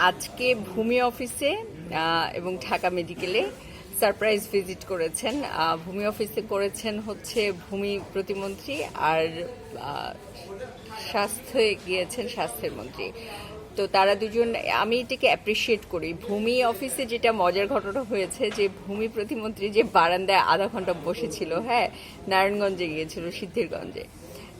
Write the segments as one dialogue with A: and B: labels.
A: আজকে ভূমি অফিসে এবং ঢাকা মেডিকেলে সারপ্রাইজ ভিজিট করেছেন। ভূমি অফিসে করেছেন হচ্ছে ভূমি প্রতিমন্ত্রী, আর স্বাস্থ্যে গিয়েছেন স্বাস্থ্যের মন্ত্রী। তো তারা দুজন, আমি এটাকে অ্যাপ্রিসিয়েট করি। ভূমি অফিসে যেটা মজার ঘটনা হয়েছে যে ভূমি প্রতিমন্ত্রী যে বারান্দায় আধা ঘন্টা বসেছিল, হ্যাঁ, নারায়ণগঞ্জে গিয়েছিল, সিদ্ধিরগঞ্জে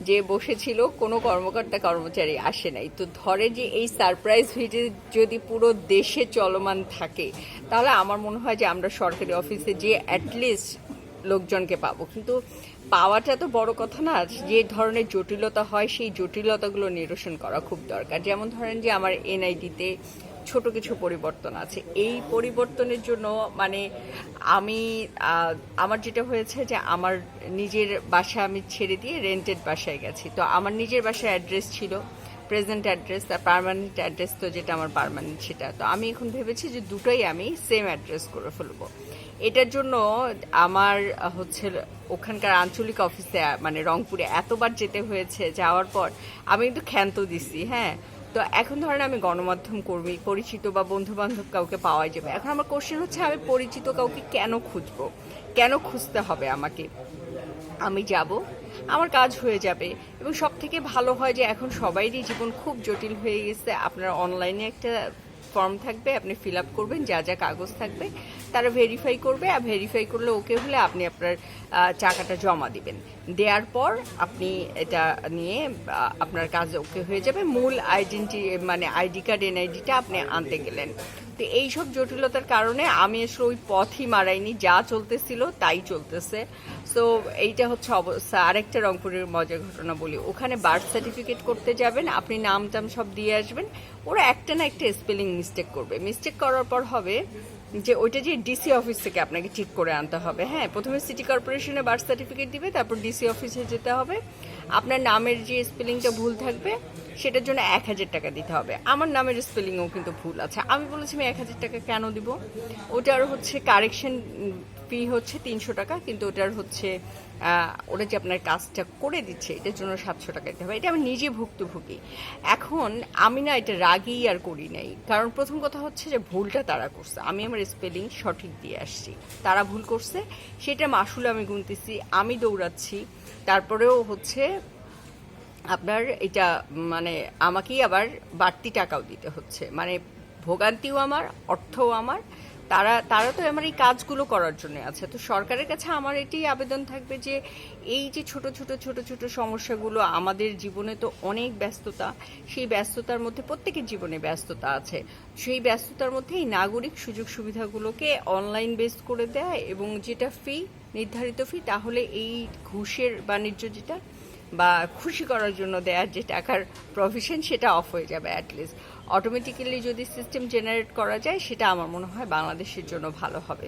A: যে বসেছিল, কোনো কর্মকর্তা কর্মচারী আসে নাই। তো ধরে যে এই সারপ্রাইজ ভিজিট যদি পুরো দেশে চলমান থাকে, তাহলে আমার মনে হয় যে আমরা সরকারি অফিসে যে অ্যাটলিস্ট লোকজনকে পাবো। কিন্তু পাওয়াটা তো বড় কথা না, যে ধরনের জটিলতা হয় সেই জটিলতাগুলো নিরসন করা খুব দরকার। যেমন ধরেন যে আমার এনআইডিতে ছোট কিছু পরিবর্তন আছে, এই পরিবর্তনের জন্য মানে আমি আমার যেটা হয়েছে যে আমার নিজের বাসা আমি ছেড়ে দিয়ে রেন্টেড বাসায় গেছি। তো আমার নিজের বাসায় অ্যাড্রেস ছিল প্রেজেন্ট অ্যাড্রেস, আর পার্মানেন্ট অ্যাড্রেস তো যেটা আমার পার্মানেন্ট সেটা। তো আমি এখন ভেবেছি যে দুটোই আমি সেম অ্যাড্রেস করে ফেলবো। এটার জন্য আমার হচ্ছে ওখানকার আঞ্চলিক অফিসে মানে রংপুরে এতবার যেতে হয়েছে, যাওয়ার পর আমি কিন্তু ক্ষান্ত দিছি, হ্যাঁ। তো এখন ধরেন আমি গণমাধ্যম কর্মী, পরিচিত বা বন্ধু বান্ধব কাউকে পাওয়া যাবে। এখন আমার কোশ্চেন হচ্ছে আমি পরিচিত কাউকে কেন খুঁজবো, কেন খুঁজতে হবে আমাকে? আমি যাব, আমার কাজ হয়ে যাবে। এবং সব থেকে ভালো হয় যে এখন সবাইরই জীবন খুব জটিল হয়ে গেছে। আপনার অনলাইনে একটা ফর্ম থাকবে, আপনি ফিল আপ করবেন, যা যা কাগজ থাকবে তারা ভেরিফাই করবে, আর ভেরিফাই করলে ওকে হলে আপনি আপনার টাকাটা জমা দিবেন। দেওয়ার পর আপনি এটা নিয়ে আপনার কাজ ওকে হয়ে যাবে। মূল আইডেন্টি মানে আইডি কার্ড, এনআইডিটা আপনি আনতে গেলেন। তো এইসব জটিলতার কারণে আমি আসলে ওই পথই মারাইনি, যা চলতেছিল তাই চলতেছে। সো এইটা হচ্ছে অবস্থা। আরেকটা রংপুরের মজার ঘটনা বলি, ওখানে বার্থ সার্টিফিকেট করতে যাবেন, আপনি নাম টাম সব দিয়ে আসবেন, ওরা একটা না একটা স্পেলিং মিস্টেক করবে। মিস্টেক করার পর হবে যে ওইটা যে ডিসি অফিস থেকে আপনাকে ঠিক করে আনতে হবে, হ্যাঁ। প্রথমে সিটি কর্পোরেশনে বার্থ সার্টিফিকেট দিবে, তারপর ডিসি অফিসে যেতে হবে। আপনার নামের যে স্পেলিংটা ভুল থাকবে সেটার জন্য 1,000 টাকা দিতে হবে। আমার নামের স্পেলিংও কিন্তু ভুল আছে। আমি বলেছি আমি 1,000 টাকা কেন দিব? ওটার হচ্ছে কারেকশন ফি হচ্ছে 300 টাকা, কিন্তু ওটার হচ্ছে ওরা যে আপনার কাজটা করে দিচ্ছে এটার জন্য 700 টাকা দিতে হবে। এটা আমি নিজে ভুক্তভোগী। এখন আমি না এটা রাগেই আর করি নাই, কারণ প্রথম কথা হচ্ছে যে ভুলটা তারা করছে, আমি আমার স্পেলিং সঠিক দিয়ে আসছি, তারা ভুল করছে, সেটা মাসুল আমি গুনতেছি, আমি দৌড়াচ্ছি, তারপরেও হচ্ছে আপনার এটা মানে আমাকেই আবার বাড়তি টাকাও দিতে হচ্ছে, মানে ভোগান্তিও আমার, অর্থও আমার। তারা তারা তো আমার এই কাজগুলো করার জন্য আছে। তো সরকারের কাছে আমার এটাই আবেদন থাকবে যে এই যে ছোট ছোট ছোট ছোট সমস্যাগুলো, আমাদের জীবনে তো অনেক ব্যস্ততা, সেই ব্যস্ততার মধ্যে প্রত্যেকের জীবনে ব্যস্ততা আছে, সেই ব্যস্ততার মধ্যে এই নাগরিক সুযোগ সুবিধাগুলোকে অনলাইন বেস করে দেয়, এবং যেটা ফি, নির্ধারিত ফি, তাহলে এই ঘুষের বাণিজ্য যেটা বা খুশি করার জন্য দেওয়ার যে টাকার প্রভিশন, সেটা অফ হয়ে যাবে। অ্যাটলিস্ট অটোমেটিক্যালি যদি সিস্টেম জেনারেট করা যায়, সেটা আমার মনে হয় বাংলাদেশের জন্য ভালো হবে।